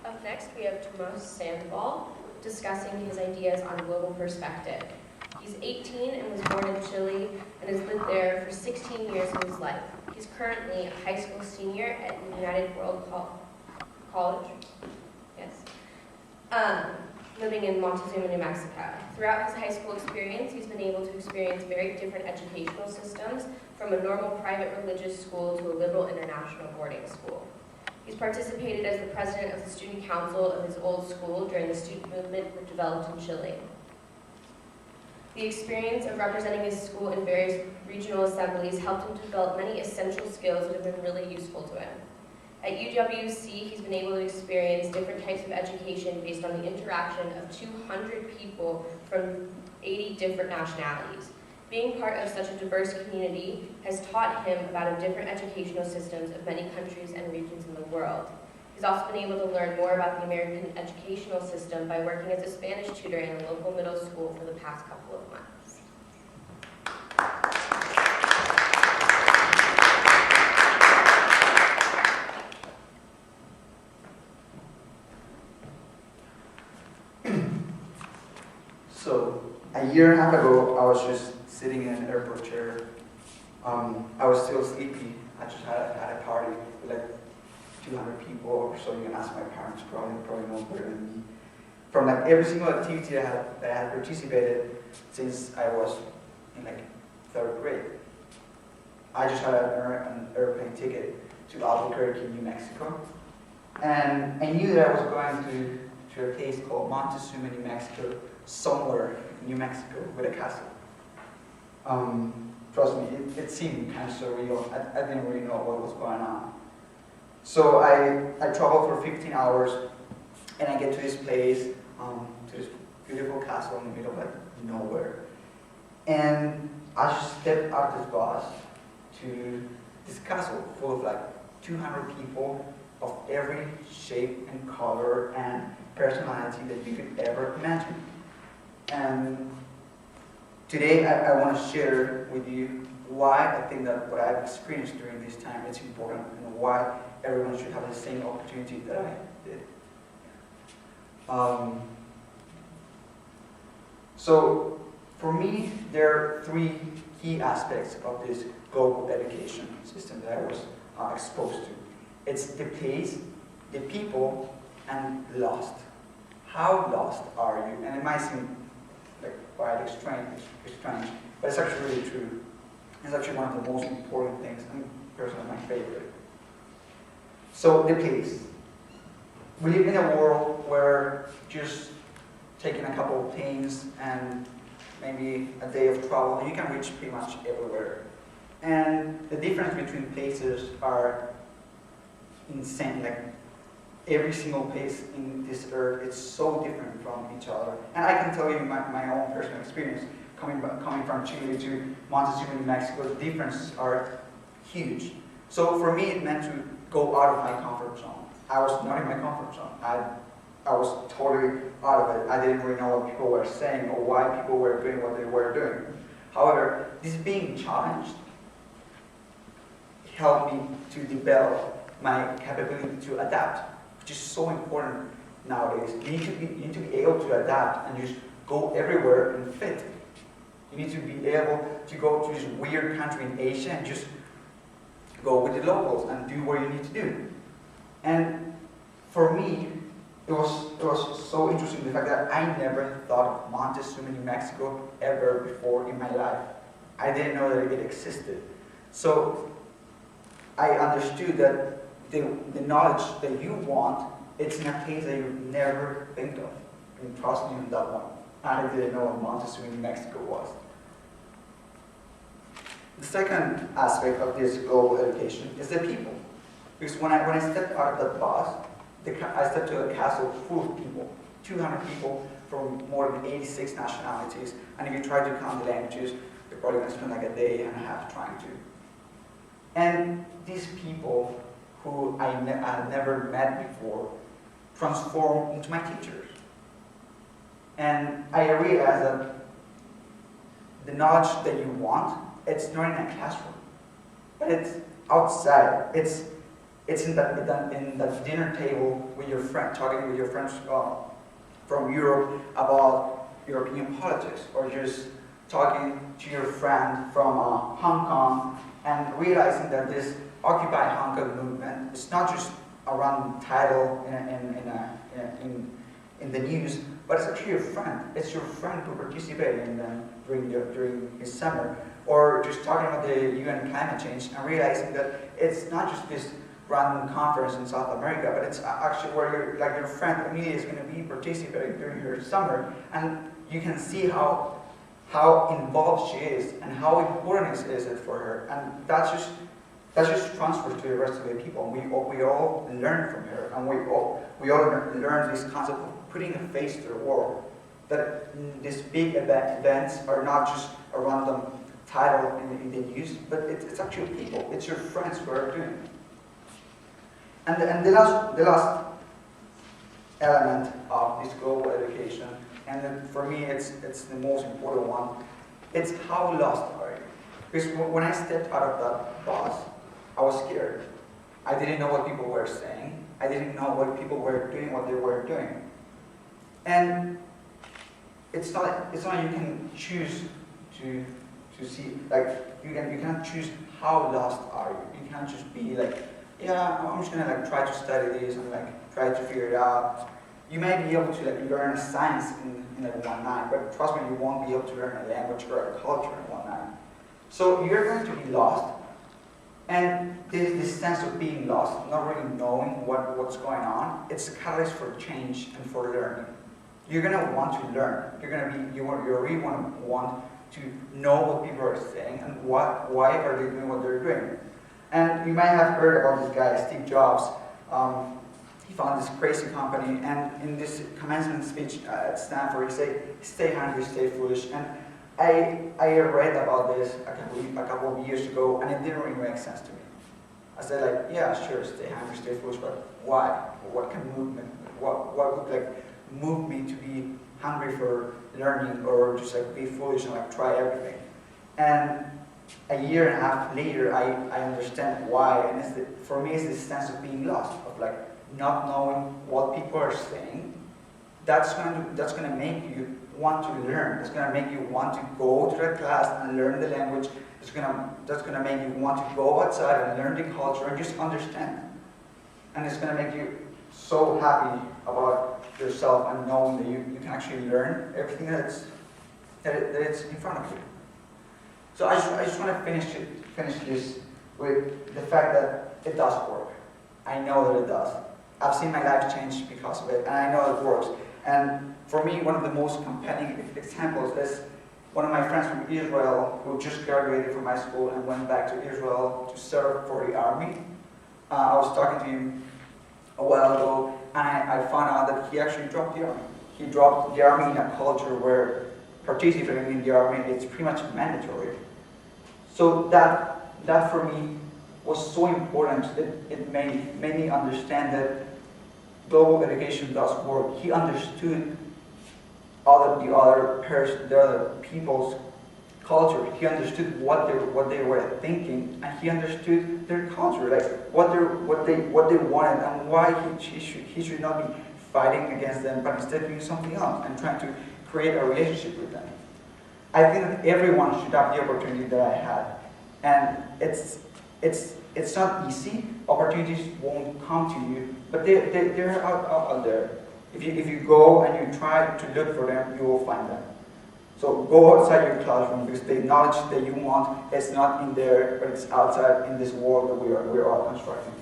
Up next, we have Tomas Sandoval discussing his ideas on global perspective. He's 18 and was born in Chile and has lived there for 16 years of his life. He's currently a high school senior at United World College, living in Montezuma, New Mexico. Throughout his high school experience, he's been able to experience very different educational systems, from a normal private religious school to a liberal international boarding school. He's participated as the president of the student council of his old school during the student movement that developed in Chile. The experience of representing his school in various regional assemblies helped him to develop many essential skills that have been really useful to him. At UWC, he's been able to experience different types of education based on the interaction of 200 people from 80 different nationalities. Being part of such a diverse community has taught him about the different educational systems of many countries and regions in the world. He's also been able to learn more about the American educational system by working as a Spanish tutor in a local middle school for the past couple of months. So, a year and a half ago, I was just sitting in an airport chair. I was still sleepy. I just had a party with like 200 people or so. You can ask my parents, probably know better than me. From like every single activity that I had participated since I was in like 3rd grade. I just had an airplane ticket to Albuquerque, New Mexico. And I knew that I was going to a place called Montezuma, New Mexico, somewhere in New Mexico with a castle. Trust me, it seemed kind of surreal. I didn't really know what was going on. So I traveled for 15 hours, and I get to this place, to this beautiful castle in the middle of like nowhere. And I just stepped out of this bus to this castle full of like 200 people of every shape and color and personality that you could ever imagine. And today I want to share with you why I think that what I've experienced during this time is important and why everyone should have the same opportunity that I did. So for me, there are 3 key aspects of this global education system that I was exposed to. It's the place, the people, and lost. How lost are you? And it might seem like quite strange, but it's actually really true. It's actually one of the most important things, and personally my favorite. So the place. We live in a world where just taking a couple of planes and maybe a day of travel, you can reach pretty much everywhere. And the difference between places are insane. Like every single place in this earth is so different from each other. And I can tell you my own personal experience coming from Chile to Montezuma, New Mexico, the differences are huge. So for me, it meant to go out of my comfort zone. I was not in my comfort zone. I was totally out of it. I didn't really know what people were saying or why people were doing what they were doing. However, this being challenged helped me to develop my capability to adapt, which is so important nowadays. You need to be able to adapt and just go everywhere and fit. You need to be able to go to this weird country in Asia and just go with the locals and do what you need to do. And for me, it was so interesting, the fact that I never thought of Montezuma, New Mexico ever before in my life. I didn't know that it existed. So I understood that the knowledge that you want, it's in a place that you never think of. And trust me on that one. I didn't know what Montezuma, New Mexico was. The second aspect of this global education is the people. Because when I stepped out of that bus, I stepped to a castle full of people, 200 people from more than 86 nationalities. And if you try to count the languages, you're probably going to spend like a day and a half trying to. And these people who I had never met before transformed into my teachers. And I realized that the knowledge that you want, it's not in a classroom, but it's outside. It's It's in that dinner table with your friend, talking with your friends from Europe about European politics, or just talking to your friend from Hong Kong and realizing that this Occupy Hong Kong movement is not just a random title in the news, but it's actually your friend. It's your friend who participated in them during his summer, or just talking about the UN climate change and realizing that it's not just this random conference in South America, but it's actually where your friend Amelia is going to be participating during her summer, and you can see how involved she is and how important is it for her, and that just transfers to the rest of the people. We all learn from her, and we all learn this concept of putting a face to the world. That these big events are not just a random title in the news, but it's actually people. It's your friends who are doing it. And the last element of this global education, and for me it's the most important one, it's how lost are you? Because when I stepped out of that bus, I was scared. I didn't know what people were saying. I didn't know what people were doing, what they were doing. And it's not you can choose to see, like, you cannot choose how lost are you. You can't just be like, yeah, I'm just gonna like try to study this and like try to figure it out. You may be able to like learn science in like one night, but trust me, you won't be able to learn a language or a culture in one night. So you're going to be lost, and this sense of being lost, not really knowing what's going on, it's a catalyst for change and for learning. You're gonna want to learn. You really want to know what people are saying and why are they doing what they're doing. And you might have heard about this guy, Steve Jobs. He founded this crazy company, and in this commencement speech at Stanford, he said, "Stay hungry, stay foolish." And I read about this a couple of years ago, and it didn't really make sense to me. I said, like, yeah, sure, stay hungry, stay foolish, but why? What can move me? What would like move me to be hungry for learning, or just like be foolish and like try everything? And a year and a half later, I understand why, and for me, it's this sense of being lost, of like not knowing what people are saying. That's going to make you want to learn. It's going to make you want to go to the class and learn the language. That's going to make you want to go outside and learn the culture and just understand. And it's going to make you so happy about yourself and knowing that you can actually learn everything that's in front of you. So I just want to finish this with the fact that it does work. I know that it does. I've seen my life change because of it, and I know it works. And for me, one of the most compelling examples is one of my friends from Israel who just graduated from my school and went back to Israel to serve for the army. I was talking to him a while ago, and I found out that he actually dropped the army. He dropped the army in a culture where participating in the army is pretty much mandatory. So that for me was so important. It made me understand that global education does work. He understood the other people's culture. He understood what they were thinking, and he understood their culture, like what they wanted, and why he should not be fighting against them, but instead doing something else and trying to create a relationship with them. I think that everyone should have the opportunity that I had, and it's not easy. Opportunities won't come to you, but they're out there. If you go and you try to look for them, you will find them. So go outside your classroom, because the knowledge that you want is not in there, but it's outside in this world that we're all constructing.